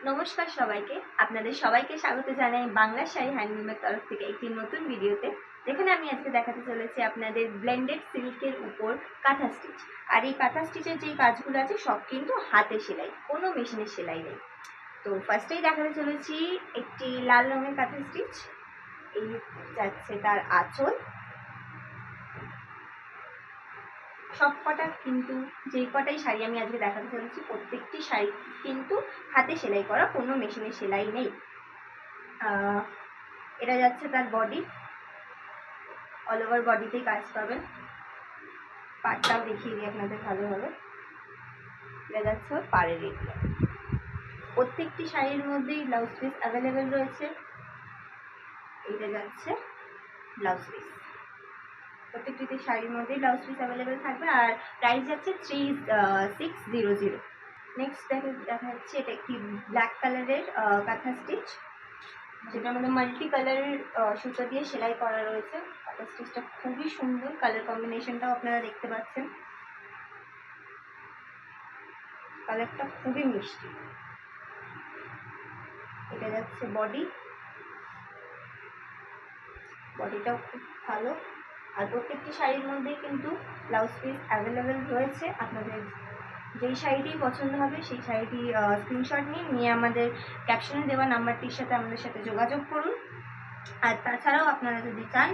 নমস্কার সবাইকে, আপনাদের সবাইকে স্বাগত জানাই বাংলা শাড়ি হ্যান্ডলুমের তরফ থেকে একটি নতুন ভিডিওতে, যেখানে আমি আজকে দেখাতে চলেছি আপনাদের ব্লেন্ডেড সিল্কের উপর কাঁথা স্টিচ। আর এই কাঁথা স্টিচের যেই কাজগুলো আছে সব কিন্তু হাতে সেলাই, কোনো মেশিনের সেলাই নেই। তো ফার্স্টেই দেখাতে চলেছি একটি লাল রঙের কাঁথা স্টিচ। এই যাচ্ছে তার আঁচল। সব কটা কিন্তু যেই কটাই শাড়ি আমি আজকে দেখাতে চলেছি প্রত্যেকটি শাড়ি কিন্তু হাতে সেলাই করা, কোনো মেশিনের সেলাই নেই। এটা যাচ্ছে তার বডি, অল ওভার বডিতেই কাজ পাবেন। পাড়টাও দেখিয়ে দিই আপনাদের ভালোভাবে। এটা যাচ্ছে ওর পাড়ের এরিয়া। প্রত্যেকটি শাড়ির মধ্যেই ব্লাউজ পিস অ্যাভেলেবেল রয়েছে। এটা যাচ্ছে ব্লাউজ পিস, প্রত্যেকটি শাড়ির মধ্যেই ব্লাউজ পিস অ্যাভেলেবেল থাকবে। আর প্রাইস যাচ্ছে 3600। নেক্সট দেখা যাচ্ছে এটা একটি ব্ল্যাক কালারের কাঁথা স্টিচ, যেটার মধ্যে মাল্টি কালারের সুতো দিয়ে সেলাই করা রয়েছে। কাঁথা স্টিচটা খুবই সুন্দর, কালার কম্বিনেশনটাও আপনারা দেখতে পাচ্ছেন, কালারটা খুবই মিষ্টি। এটা যাচ্ছে বডি, বডিটাও খুব ভালো। আর প্রত্যেকটি শাড়ির মধ্যেই কিন্তু ব্লাউজ পিস অ্যাভেলেবেল রয়েছে। আপনাদের যেই শাড়িটি পছন্দ হবে সেই শাড়িটি স্ক্রিনশট নিয়ে আমাদের ক্যাপশনে দেওয়া নাম্বারটির সাথে আমাদের সাথে যোগাযোগ করুন। আর তাছাড়াও আপনারা যদি চান,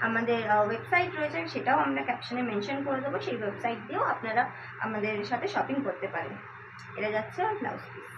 আমাদের ওয়েবসাইট রয়েছে, সেটাও আমরা ক্যাপশনে মেনশন করে দেবো। সেই ওয়েবসাইট দিয়েও আপনারা আমাদের সাথে শপিং করতে পারেন। এটা যাচ্ছে ব্লাউজ পিস।